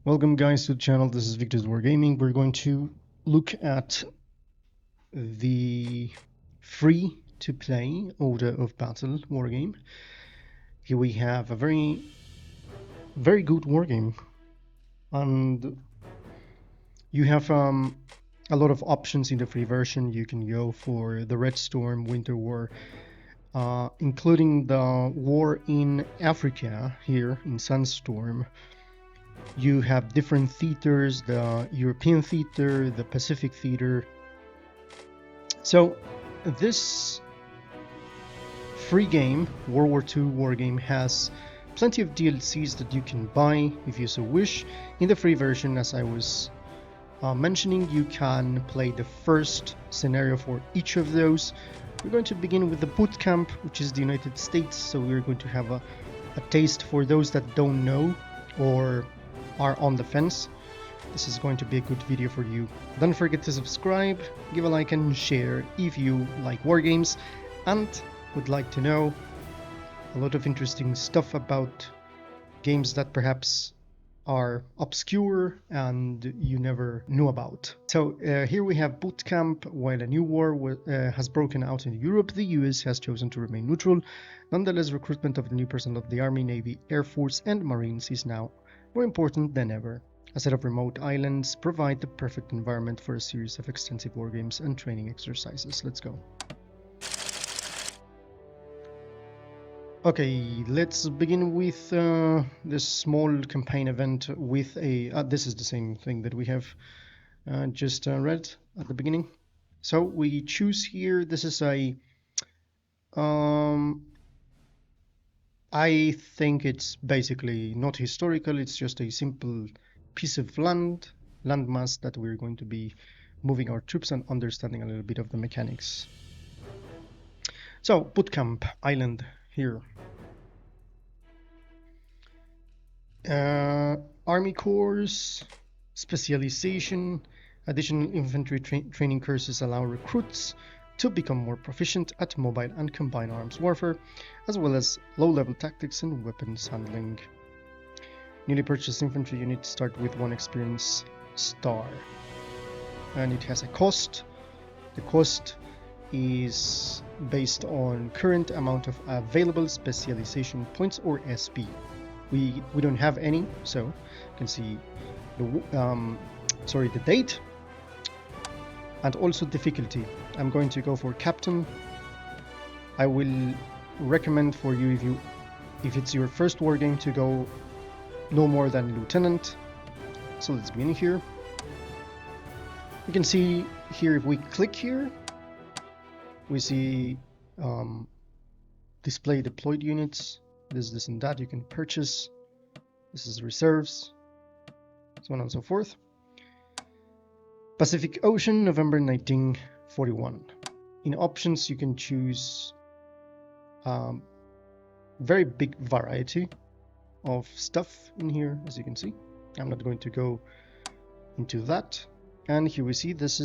Welcome guys to the channel. This is Victor's Wargaming. We're going to look at the free to play Order of Battle wargame. Here we have a very good wargame, and you have a lot of options in the free version. You can go for the Red Storm, Winter War, including the war in Africa here in Sandstorm. You have different theaters, the European theater, the Pacific theater. So this free game, World War II wargame, has plenty of DLCs that you can buy if you so wish. In the free version, as I was mentioning, you can play the first scenario for each of those. We're going to begin with the boot camp, which is the United States, so we're going to have a taste for those that don't know or are on the fence. This is going to be a good video for you. Don't forget to subscribe, give a like and share if you like wargames and would like to know a lot of interesting stuff about games that perhaps are obscure and you never knew about. So here we have boot camp. While a new war has broken out in Europe, the US has chosen to remain neutral. Nonetheless, recruitment of the new personnel of the Army, Navy, Air Force and Marines is now more important than ever. A set of remote islands provide the perfect environment for a series of extensive wargames and training exercises. Let's go. Okay, let's begin with this small campaign event with a... this is the same thing that we have just read at the beginning. So we choose here, this is a... I think it's basically not historical, it's just a simple piece of landmass that we're going to be moving our troops and understanding a little bit of the mechanics. So, bootcamp island here. Army course, specialization, additional infantry training courses allow recruits to become more proficient at mobile and combined arms warfare, as well as low-level tactics and weapons handling. Newly purchased infantry units start with 1 experience star, and it has a cost. The cost is based on current amount of available specialization points or SP. We don't have any, so you can see the date and also difficulty. I'm going to go for captain. I will recommend for you, if it's your first war game, to go no more than lieutenant. So let's begin here. You can see here, if we click here, we see display deployed units. This and that you can purchase. This is reserves, so on and so forth. Pacific Ocean, November 1941. In options, you can choose very big variety of stuff in here, as you can see. I'm not going to go into that. And here we see this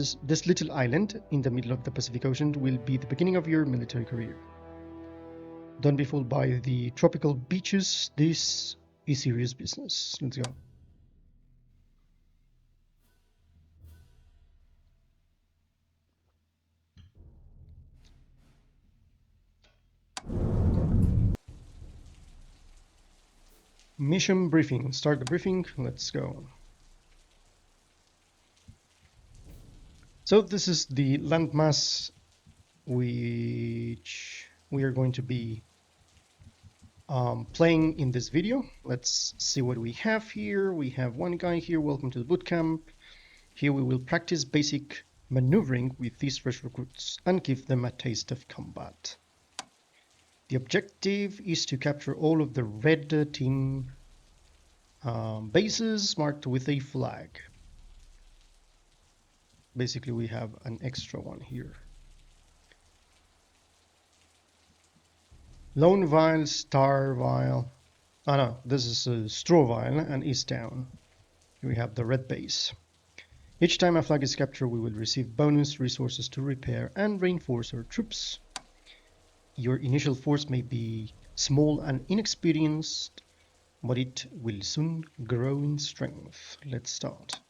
little island in the middle of the Pacific Ocean will be the beginning of your military career. Don't be fooled by the tropical beaches. This is serious business. Let's go. Mission briefing. Start the briefing. Let's go. So this is the landmass which we are going to be playing in this video. Let's see what we have here. We have one guy here. Welcome to the bootcamp. Here we will practice basic maneuvering with these fresh recruits and give them a taste of combat. The objective is to capture all of the red team bases marked with a flag. Basically, we have an extra one here. Lone Vial, Star Vial. Oh no, this is a Straw Vial and East Down. Here we have the red base. Each time a flag is captured, we will receive bonus resources to repair and reinforce our troops. Your initial force may be small and inexperienced. but it will soon grow in strength. Let's start.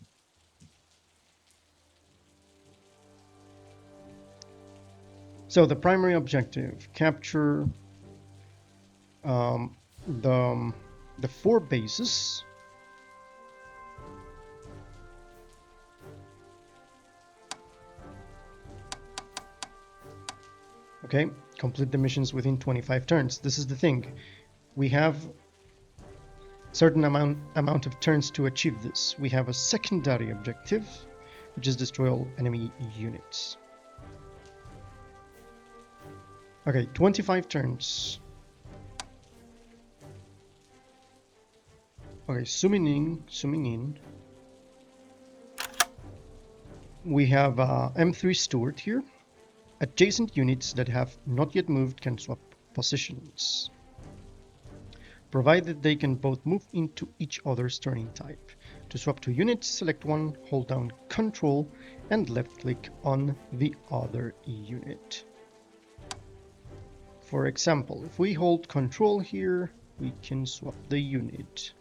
So the primary objective, capture the 4 bases. Okay, complete the missions within 25 turns. This is the thing. We have certain amount of turns to achieve this. We have a secondary objective, which is destroy all enemy units. Okay, 25 turns. Okay, zooming in. We have M3 Steward here. Adjacent units that have not yet moved can swap positions, provided they can both move into each other's turning type. To swap 2 units, select one, hold down Control, and left-click on the other unit. For example, if we hold Control here, we can swap the unit.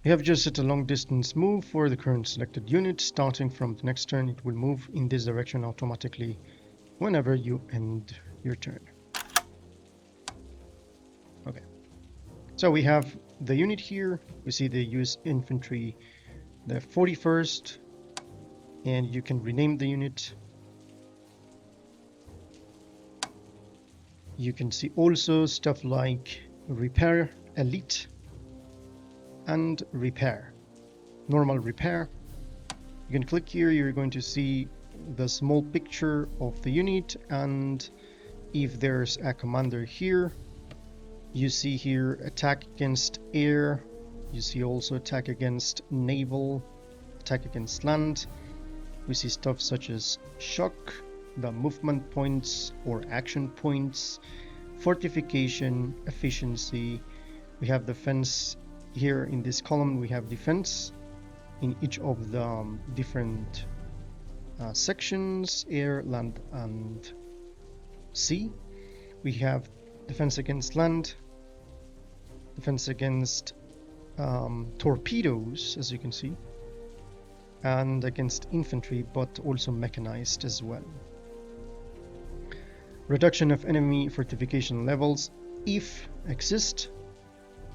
We have just set a long distance move for the current selected unit. Starting from the next turn, it will move in this direction automatically whenever you end your turn. Okay, so we have the unit here. We see the US infantry, the 41st, and you can rename the unit. You can see also stuff like repair elite and repair, normal repair. You can click here, you're going to see the small picture of the unit, and if there's a commander here, you see here attack against air, you see also attack against naval, attack against land. We see stuff such as shock, the movement points or action points, fortification, efficiency. We have defense here in this column. We have defense in each of the different sections, air, land, and sea. We have defense against land, defense against torpedoes, as you can see, and against infantry, but also mechanized as well. Reduction of enemy fortification levels, if exist,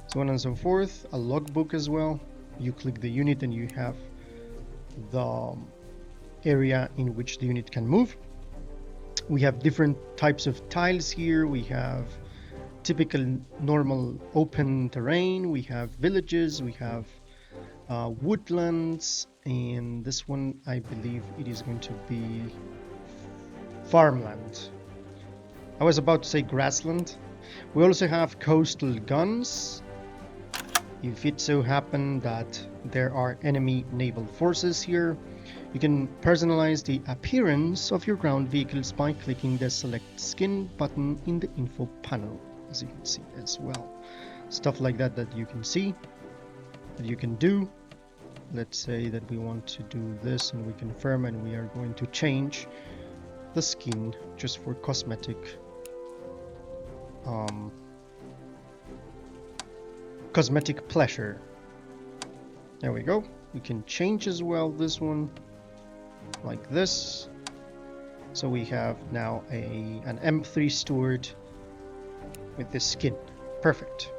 so on and so forth. A logbook as well. You click the unit and you have the area in which the unit can move. We have different types of tiles here. We have typical normal open terrain, we have villages, we have woodlands, and this one I believe it is going to be farmland. I was about to say grassland. We also have coastal guns. If it so happen that there are enemy naval forces here, you can personalize the appearance of your ground vehicles by clicking the select skin button in the info panel, as you can see as well. Stuff like that you can see, that you can do. Let's say that we want to do this and we confirm, and we are going to change the skin just for cosmetic pleasure. There we go. We can change as well this one like this. So we have now an M3 Steward with this skin. Perfect.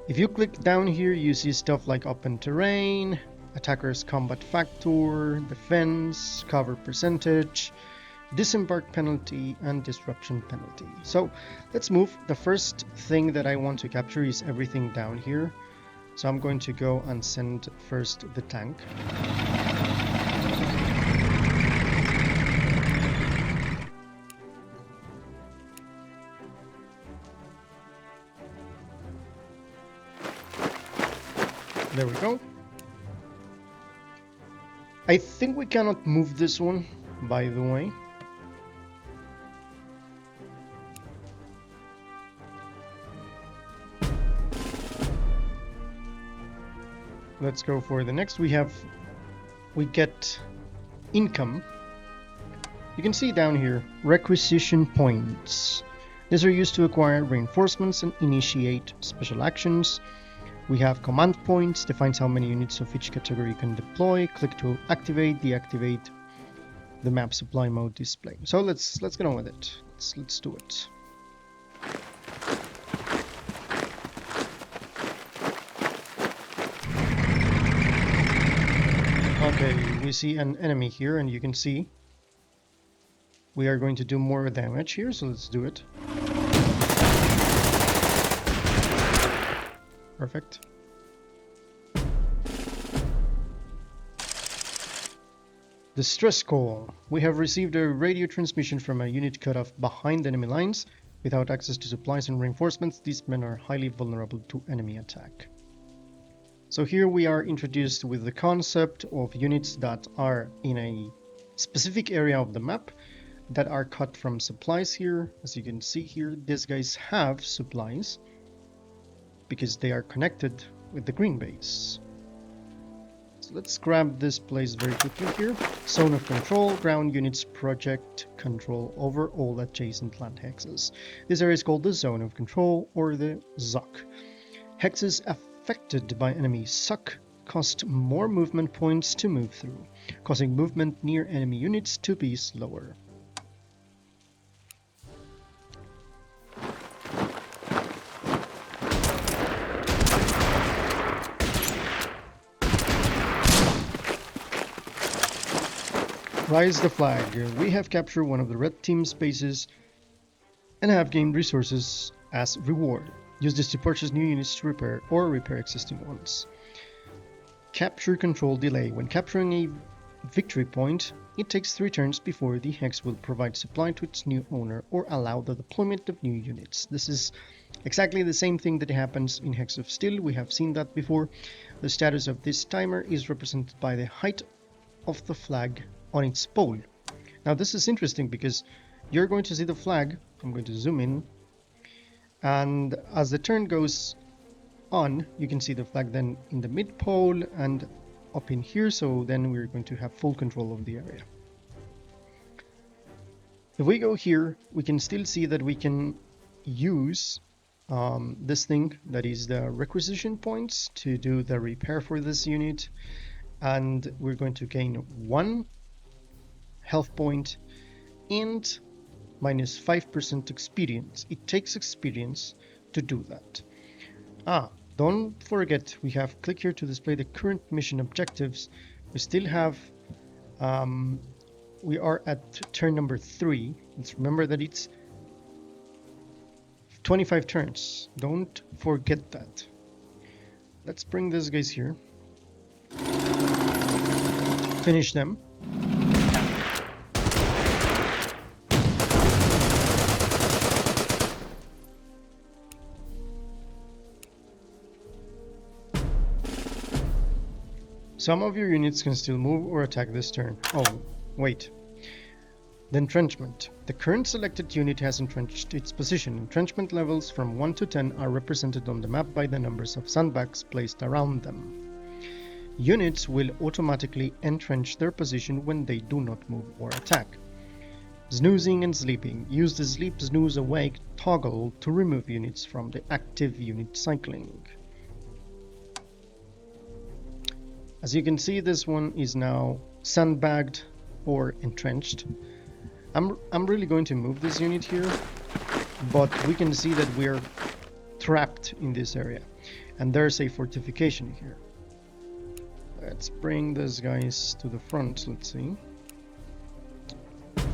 If you click down here, you see stuff like open terrain, attacker's combat factor, defense, cover percentage, disembark penalty, and disruption penalty. So let's move. The first thing that I want to capture is everything down here. So I'm going to go and send first the tank. There we go. I think we cannot move this one, by the way. Let's go for the next. We get income, you can see down here requisition points. These are used to acquire reinforcements and initiate special actions. We have command points, defines how many units of each category you can deploy. Click to activate, deactivate the map supply mode display. So let's get on with it. Let's do it. Okay, we see an enemy here, and you can see we are going to do more damage here, so let's do it. Perfect. Distress call. We have received a radio transmission from a unit cut off behind enemy lines. Without access to supplies and reinforcements, these men are highly vulnerable to enemy attack. So here we are introduced with the concept of units that are in a specific area of the map that are cut from supplies here. As you can see here, these guys have supplies because they are connected with the green base. So let's grab this place very quickly here. Zone of control, ground units project control over all adjacent land hexes. This area is called the zone of control, or the ZOC. Hexes affected by enemy ZOC cost more movement points to move through, causing movement near enemy units to be slower. Rise the flag. We have captured one of the red team's bases and have gained resources as reward. Use this to purchase new units to repair or repair existing ones. Capture control delay. When capturing a victory point, it takes 3 turns before the hex will provide supply to its new owner or allow the deployment of new units. This is exactly the same thing that happens in Hex of Steel. We have seen that before. The status of this timer is represented by the height of the flag on its pole. Now this is interesting because you're going to see the flag. I'm going to zoom in, and as the turn goes on, you can see the flag then in the mid pole and up in here, so then we're going to have full control of the area. If we go here, we can still see that we can use this thing that is the requisition points to do the repair for this unit, and we're going to gain 1 health point and minus 5% experience. It takes experience to do that. Don't forget, we have click here to display the current mission objectives. We still have we are at turn number 3. Let's remember that it's 25 turns. Don't forget that. Let's bring these guys here. Finish them. Some of your units can still move or attack this turn. Oh, wait. The entrenchment. The current selected unit has entrenched its position. Entrenchment levels from 1 to 10 are represented on the map by the numbers of sandbags placed around them. Units will automatically entrench their position when they do not move or attack. Snoozing and sleeping. Use the sleep, snooze, awake toggle to remove units from the active unit cycling. As you can see, this one is now sandbagged or entrenched. I'm really going to move this unit here, but we can see that we're trapped in this area, and there's a fortification here. Let's bring these guys to the front. Let's see. I'm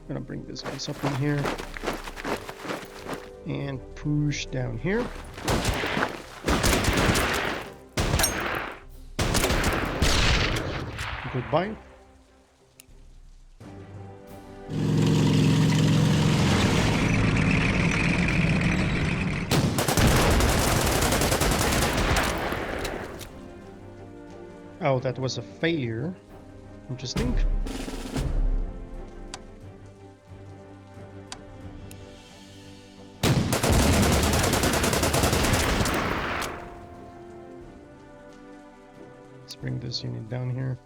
gonna bring these guys up in here and push down here. Goodbye. Oh, that was a failure. Interesting. Let's this unit down here.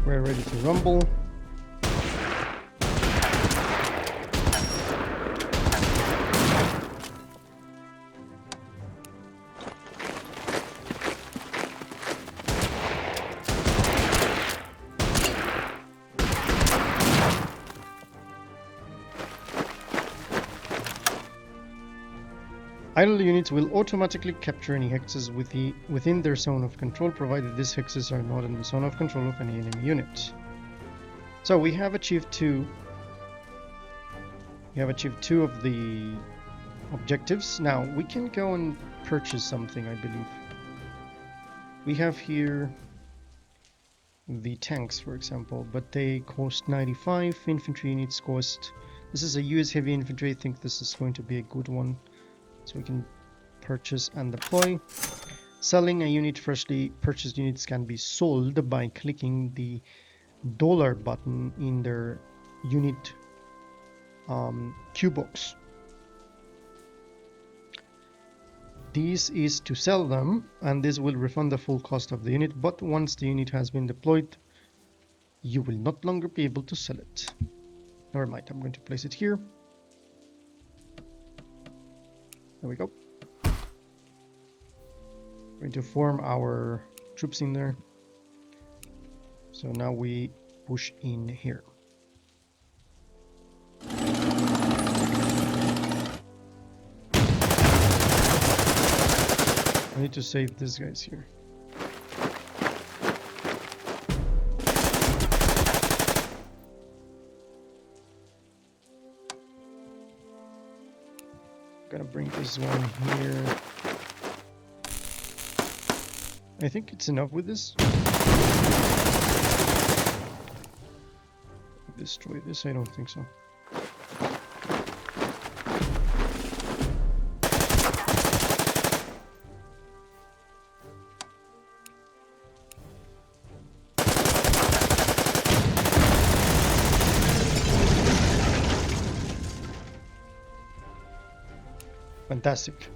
We're ready to rumble. Idle units will automatically capture any hexes within their zone of control, provided these hexes are not in the zone of control of any enemy unit. So we have achieved two. We have achieved 2 of the objectives. Now we can go and purchase something, I believe. We have here the tanks, for example, but they cost 95. Infantry units cost. This is a US heavy infantry. I think this is going to be a good one. So we can purchase and deploy. Selling a unit. Freshly purchased units can be sold by clicking the dollar button in their unit queue box. This is to sell them, and this will refund the full cost of the unit, but once the unit has been deployed, you will not longer be able to sell it. Never mind, I'm going to place it here. There we go. We're going to form our troops in there. So now we push in here. I need to save these guys here. Gonna bring this one here. I think it's enough with this. Destroy this? I don't think so. Fantastic.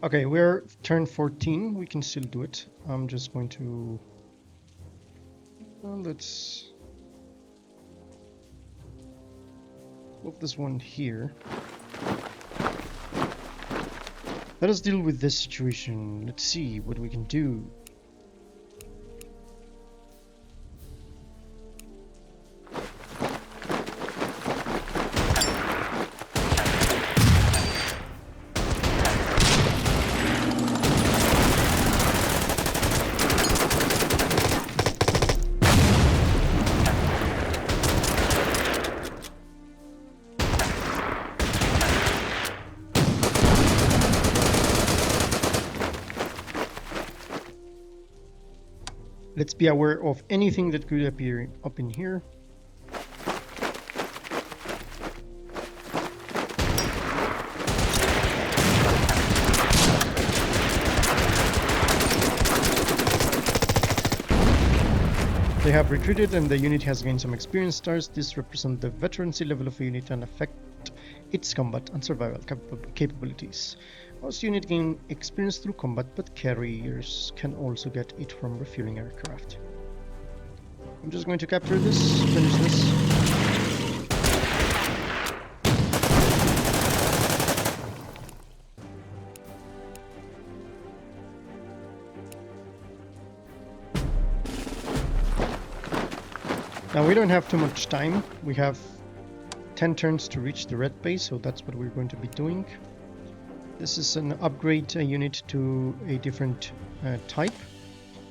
Okay, we're turn 14. We can still do it. I'm just going to... Well, let's... put this one here. Let us deal with this situation. Let's see what we can do. Let's be aware of anything that could appear up in here. They have retreated and the unit has gained some experience stars. This represents the veterancy level of a unit and affect its combat and survival capabilities. Most units gain experience through combat, but carriers can also get it from refueling aircraft. I'm just going to capture this, finish this. Now we don't have too much time. We have 10 turns to reach the red base, so that's what we're going to be doing. This is an upgrade unit to a different type.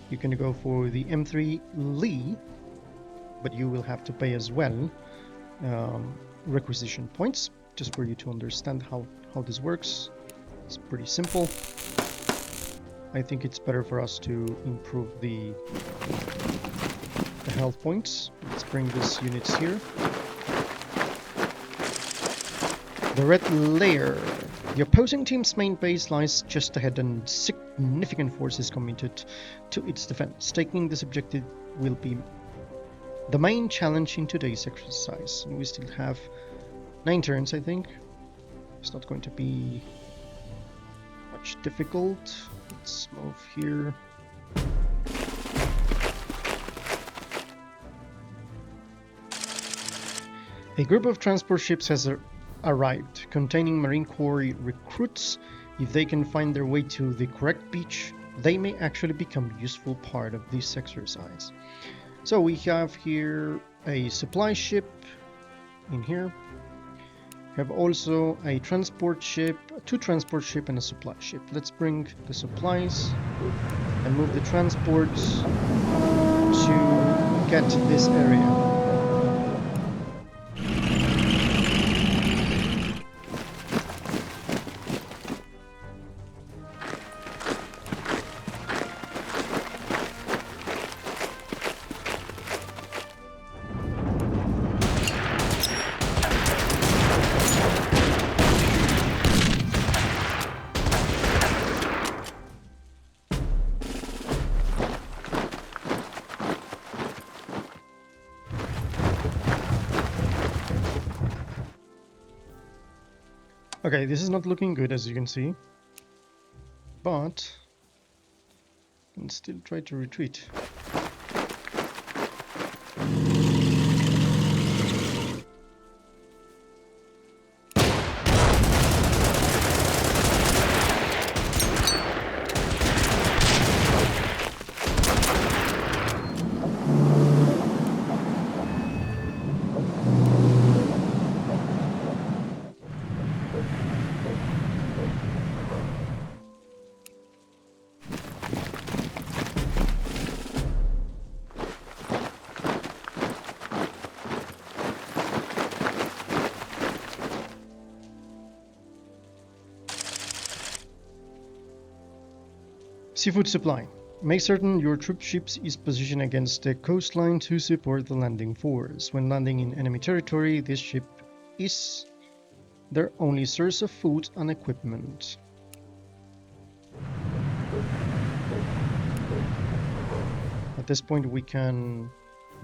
You can go for the M3 Lee, but you will have to pay as well requisition points, just for you to understand how this works. It's pretty simple. I think it's better for us to improve the health points. Let's bring these units here. The red layer. The opposing team's main base lies just ahead and significant force is committed to its defense. Taking this objective will be the main challenge in today's exercise. We still have 9 turns, I think. It's not going to be much difficult. Let's move here. A group of transport ships has arrived, containing Marine Corps recruits. If they can find their way to the correct beach, they may actually become a useful part of this exercise. So we have here a supply ship in here. We have also a transport ship, 2 transport ships and a supply ship. Let's bring the supplies and move the transports to get this area. Okay, this is not looking good, as you can see, but I can still try to retreat. Seafood supply. Make certain your troop ship is positioned against the coastline to support the landing force. When landing in enemy territory, this ship is their only source of food and equipment. At this point we can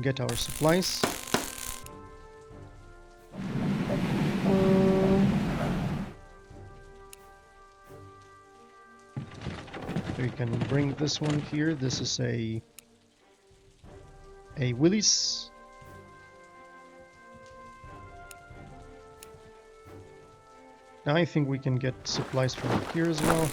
get our supplies. We can bring this one here. This is a Willis. Now I think we can get supplies from here as well.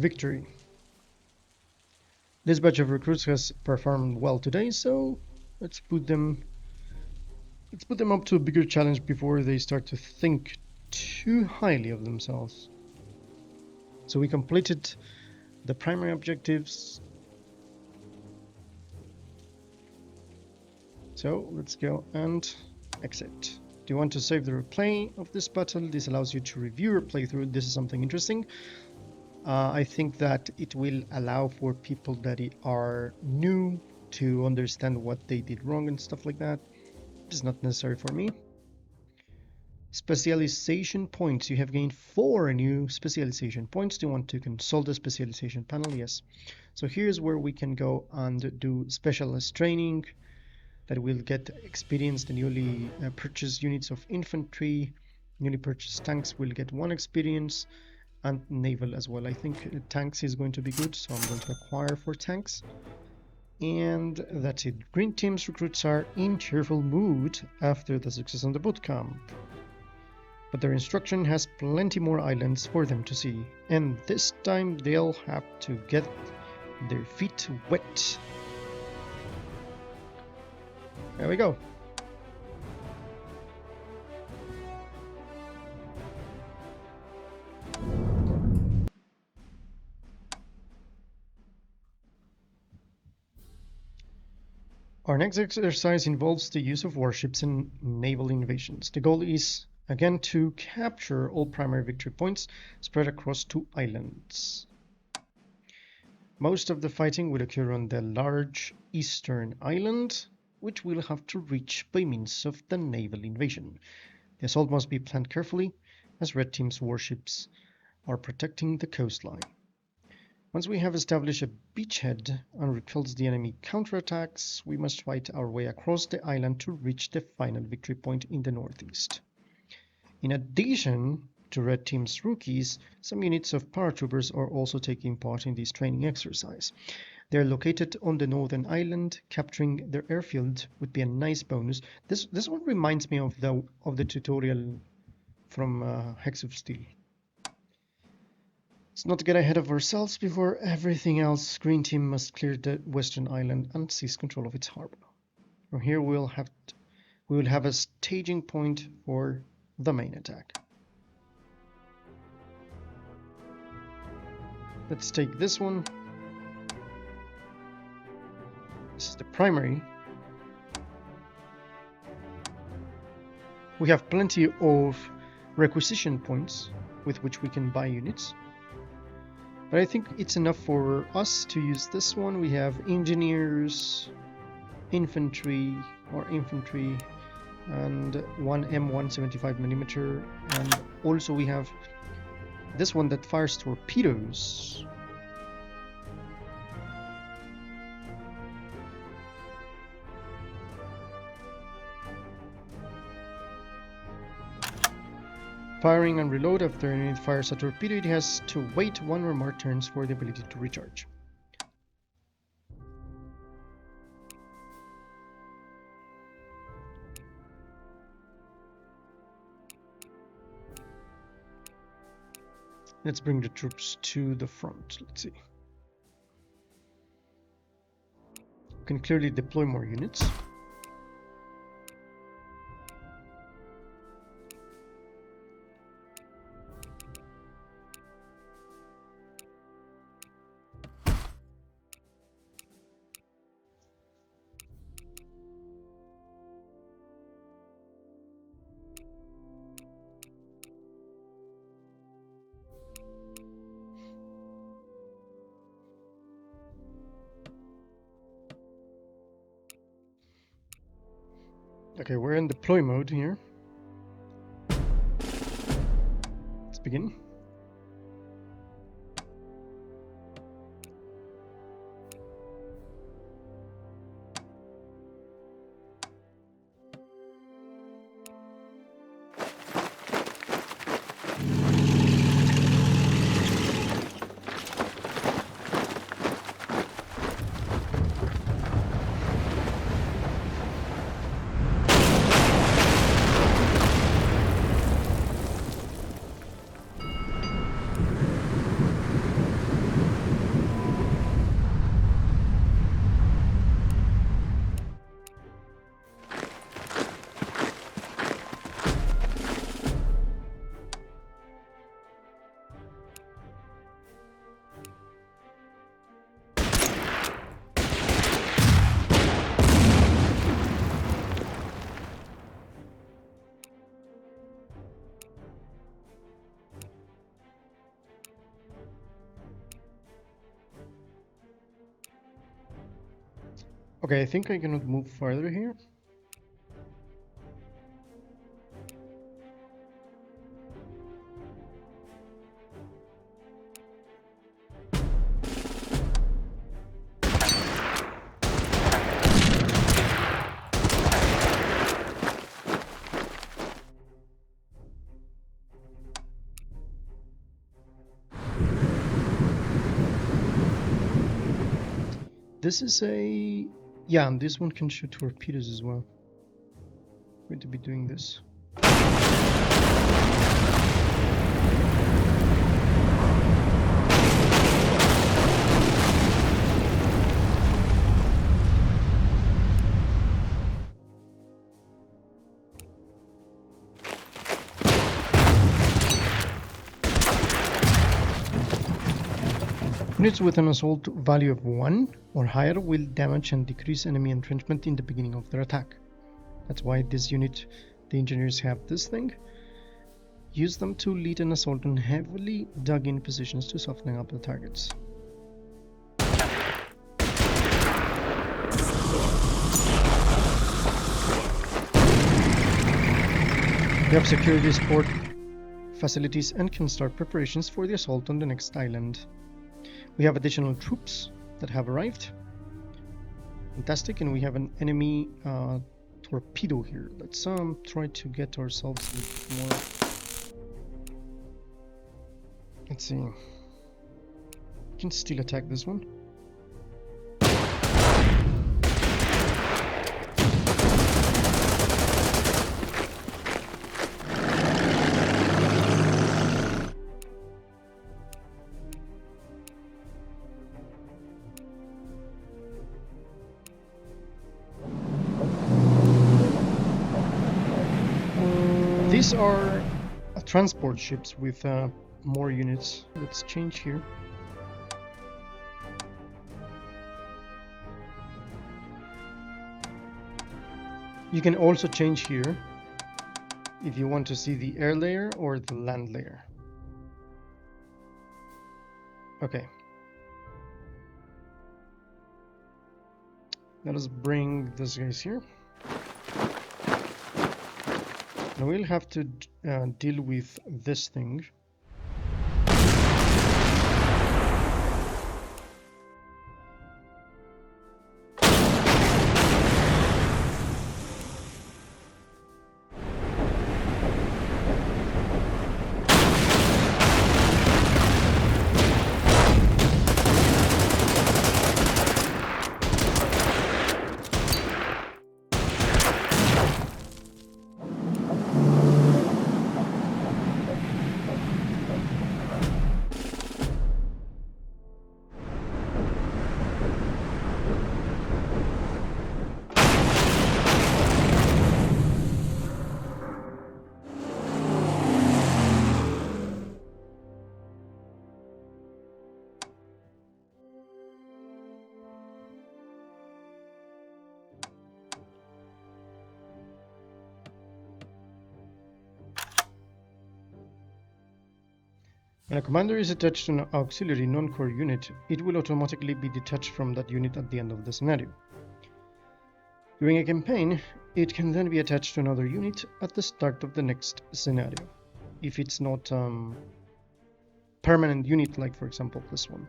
Victory. This batch of recruits has performed well today, so let's put them up to a bigger challenge before they start to think too highly of themselves. So we completed the primary objectives. So let's go and exit. Do you want to save the replay of this battle? This allows you to review your playthrough. This is something interesting. I think that it will allow for people that are new to understand what they did wrong and stuff like that. It's not necessary for me. Specialization points. You have gained 4 new specialization points. Do you want to consult the specialization panel? Yes. So here's where we can go and do specialist training that will get experience. The newly purchased units of infantry, newly purchased tanks will get 1 experience, and naval as well. I think tanks is going to be good, so I'm going to acquire 4 tanks. And that's it. Green team's recruits are in cheerful mood after the success on the boot camp. But their instruction has plenty more islands for them to see, and this time they'll have to get their feet wet. There we go. Our next exercise involves the use of warships in naval invasions. The goal is, again, to capture all primary victory points spread across 2 islands. Most of the fighting will occur on the large eastern island, which we'll have to reach by means of the naval invasion. The assault must be planned carefully, as Red Team's warships are protecting the coastline. Once we have established a beachhead and repelled the enemy counterattacks, we must fight our way across the island to reach the final victory point in the northeast. In addition to Red Team's rookies, some units of paratroopers are also taking part in this training exercise. They are located on the northern island. Capturing their airfield would be a nice bonus. This one reminds me of the tutorial from Hex of Steel. Let's not get ahead of ourselves. Before everything else, Green Team must clear the western island and seize control of its harbor. From here we will have a staging point for the main attack. Let's take this one. This is the primary. We have plenty of requisition points with which we can buy units. But I think it's enough for us to use this one. We have engineers, infantry, and 1 M1 75mm, and also we have this one that fires torpedoes. Firing and reload. After a unit fires a torpedo, it has to wait 1 or more turns for the ability to recharge. Let's bring the troops to the front. Let's see. You can clearly deploy more units. Okay, we're in deploy mode here. Let's begin. Okay, I think I cannot move further here. This is a... yeah, and this one can shoot torpedoes as well. I'm going to be doing this. Units with an assault value of 1 or higher will damage and decrease enemy entrenchment in the beginning of their attack. That's why this unit, the engineers have this thing. Use them to lead an assault on heavily dug in positions to soften up the targets. We have security support facilities and can start preparations for the assault on the next island. We have additional troops that have arrived. Fantastic, and we have an enemy torpedo here. Let's try to get ourselves a bit more. Let's see. We can still attack this one. These are transport ships with more units. Let's change here. You can also change here if you want to see the air layer or the land layer. Okay. Let us bring this guys here. Now we'll have to deal with this thing. When a commander is attached to an auxiliary non-core unit, it will automatically be detached from that unit at the end of the scenario. During a campaign, it can then be attached to another unit at the start of the next scenario, if it's not permanent unit, like for example this one.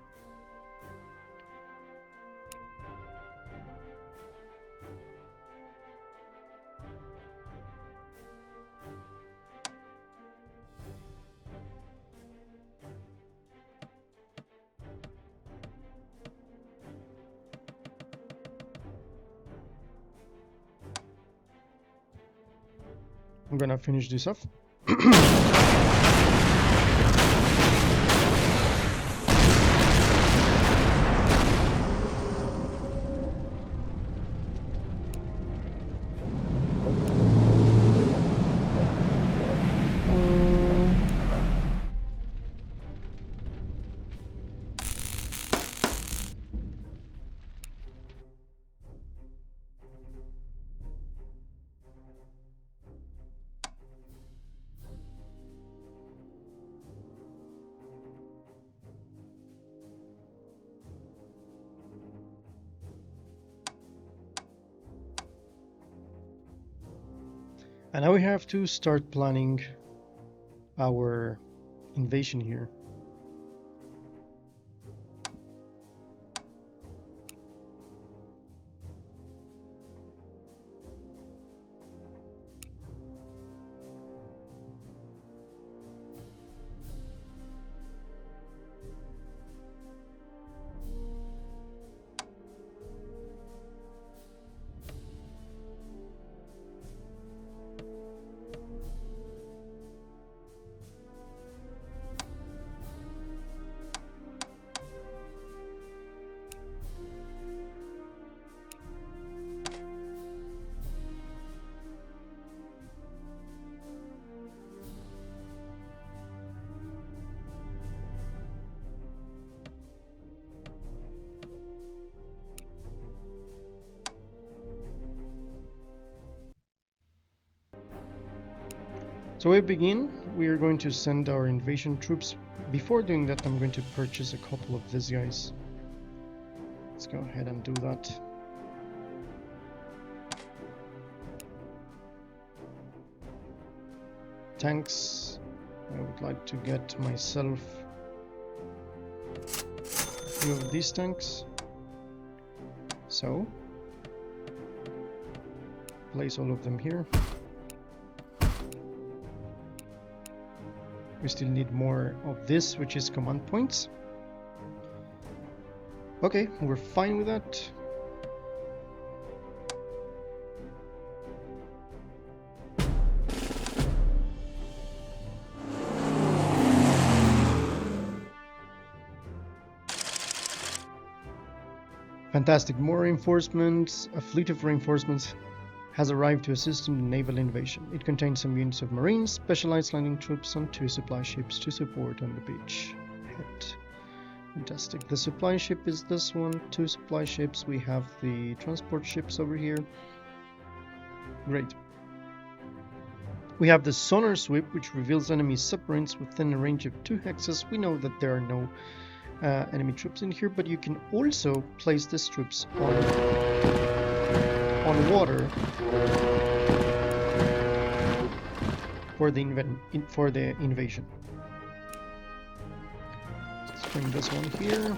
I'm gonna finish this off. And now we have to start planning our invasion here. So we begin, we are going to send our invasion troops. Before doing that, I'm going to purchase a couple of these guys. Let's go ahead and do that. Tanks, I would like to get myself a few of these tanks. So, place all of them here. We still need more of this, which is command points. Okay, we're fine with that. Fantastic, more reinforcements. A fleet of reinforcements has arrived to assist in the naval invasion. It contains some units of marines, specialized landing troops, and 2 supply ships to support on the bridgehead. Fantastic. The supply ship is this one, 2 supply ships. We have the transport ships over here. Great. We have the sonar sweep, which reveals enemy submarines within a range of 2 hexes. We know that there are no enemy troops in here, but you can also place these troops on water for the invasion. Let's bring this one here.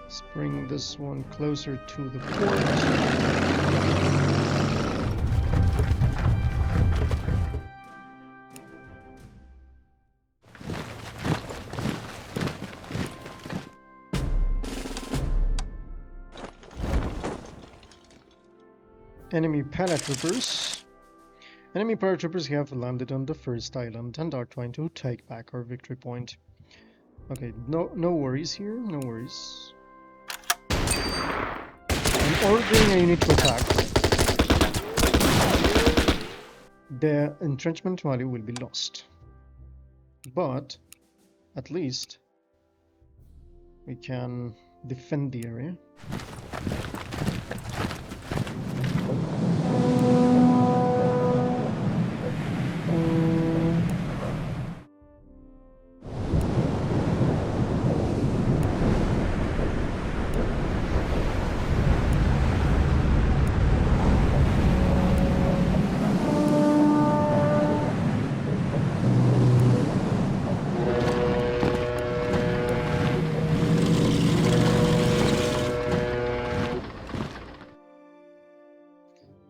Let's bring this one closer to the port. Enemy paratroopers. Enemy paratroopers have landed on the first island and are trying to take back our victory point. Okay, no worries here, no worries. I'm ordering a unit to attack. The entrenchment value will be lost. But at least we can defend the area.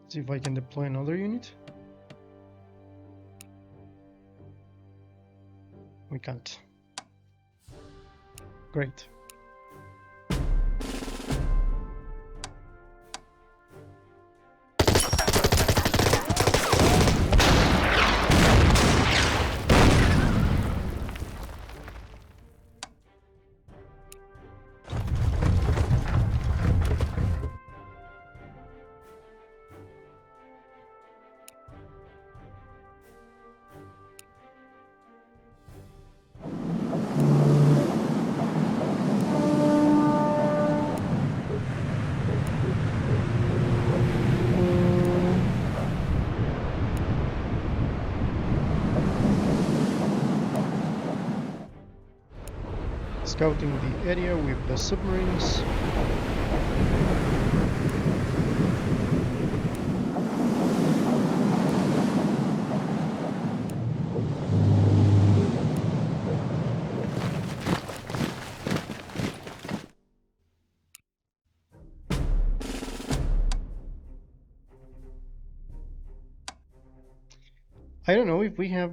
See if I can deploy another unit. We can't. Great. Scouting the area with the submarines. I don't know if we have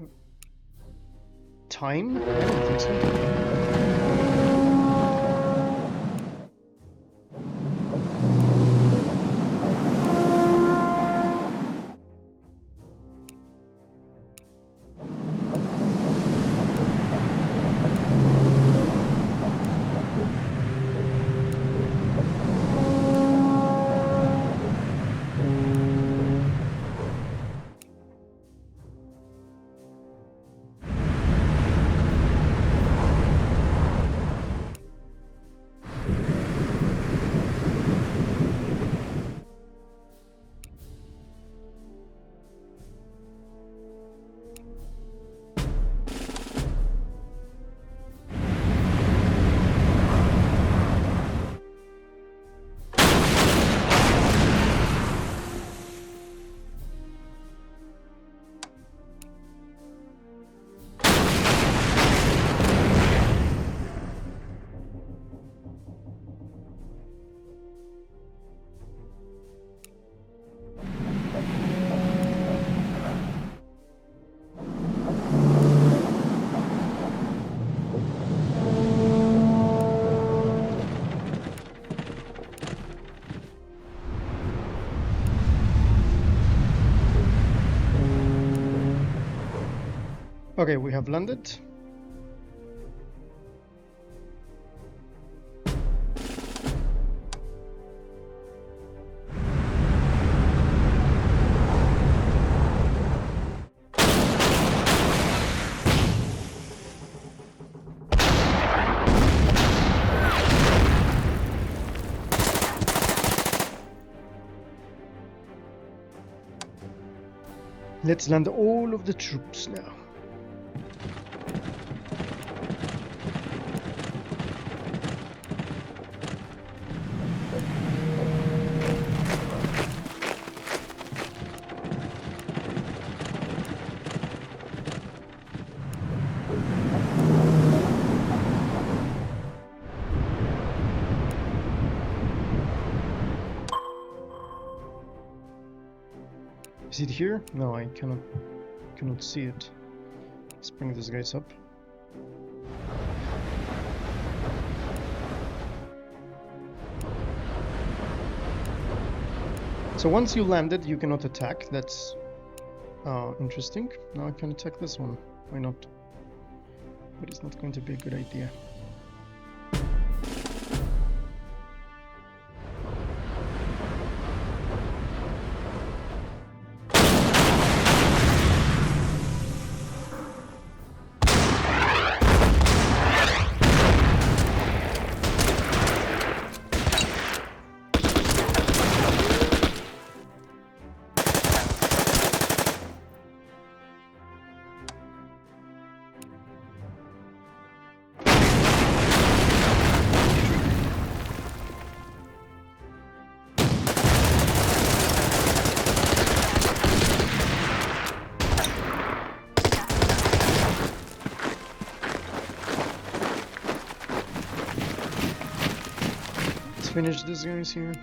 time. I don't think so. Okay, we have landed. Let's land all of the troops now. Is it here? No, I cannot see it. Let's bring these guys up. So once you landed, you cannot attack. That's interesting. Now I can attack this one. Why not? But it's not going to be a good idea. Finish these guys here.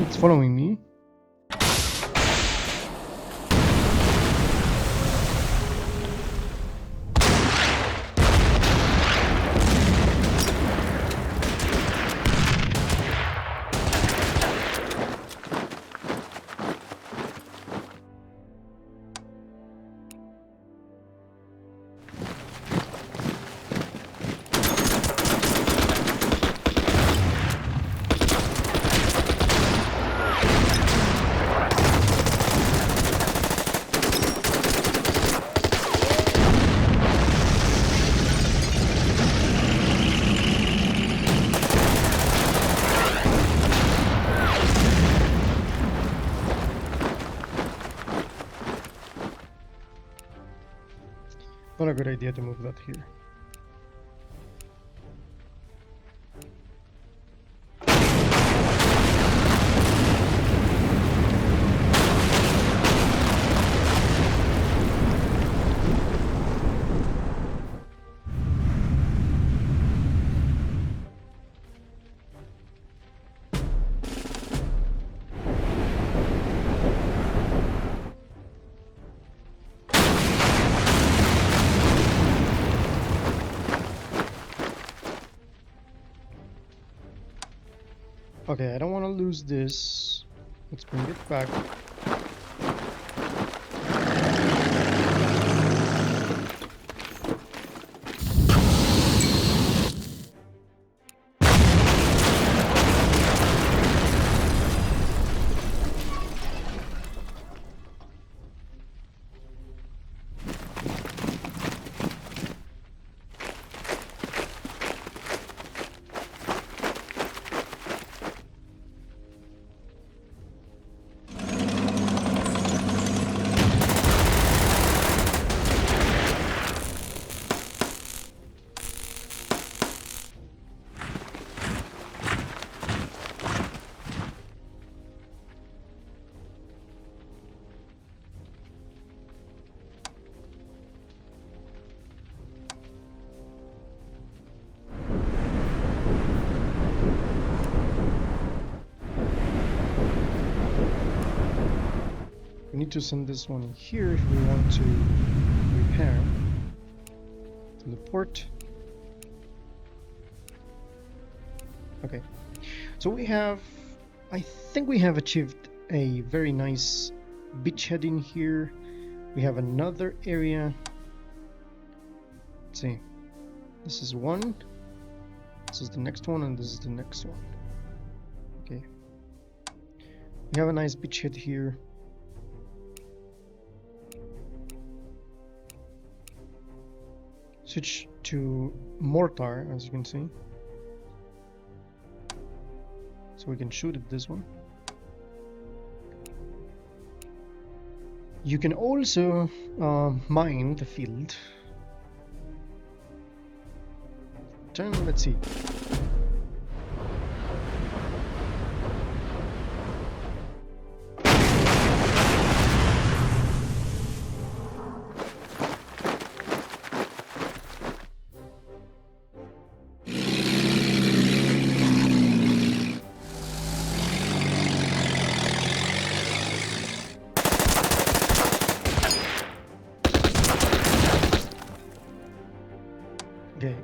It's following me. a good idea to move that here. Okay, I don't want to lose this. Let's bring it back. We need to send this one here if we want to repair. Teleport. Okay, so we have, I think we have achieved a very nice beachhead in here. We have another area. Let's see, this is one, this is the next one, and this is the next one. Okay, we have a nice beachhead here. Switch to mortar, as you can see, so we can shoot at this one. You can also mine the field. Let's see. Okay,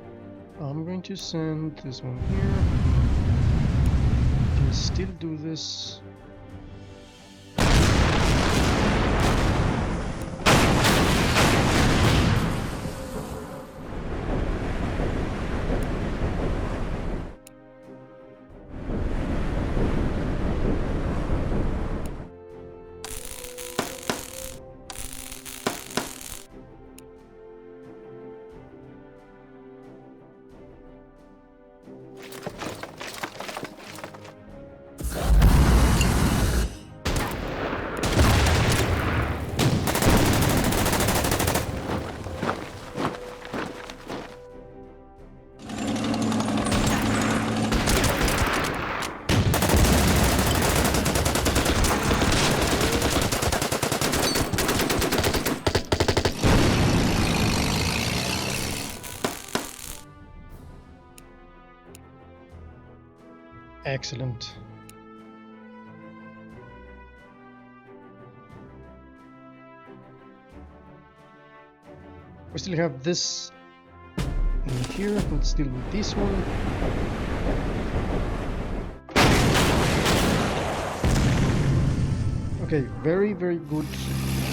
I'm going to send this one here. Can still do this. Excellent. We still have this in here. Let's deal with this one. Okay, very, very good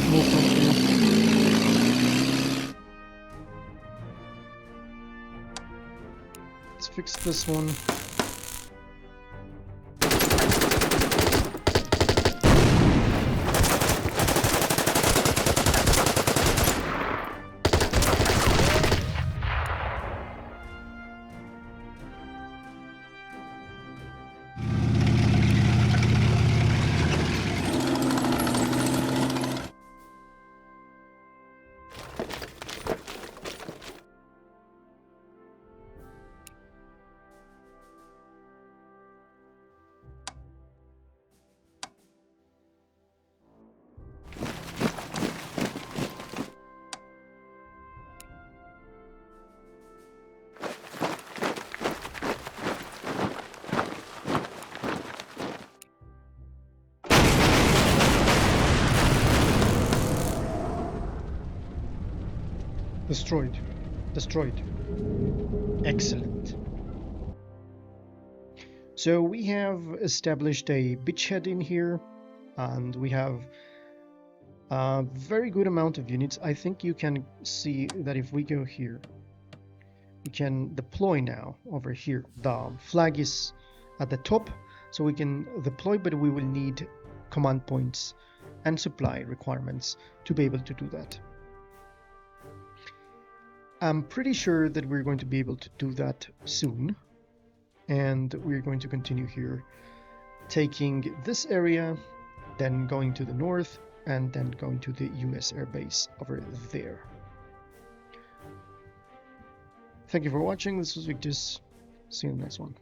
movement here. Let's fix this one. Destroyed. Destroyed. Excellent. So we have established a beachhead in here, and we have a very good amount of units. I think you can see that if we go here, we can deploy now over here. The flag is at the top, so we can deploy, but we will need command points and supply requirements to be able to do that. I'm pretty sure that we're going to be able to do that soon, and we're going to continue here, taking this area, then going to the north, and then going to the US Air Base over there. Thank you for watching. This was Victus. See you in the next one.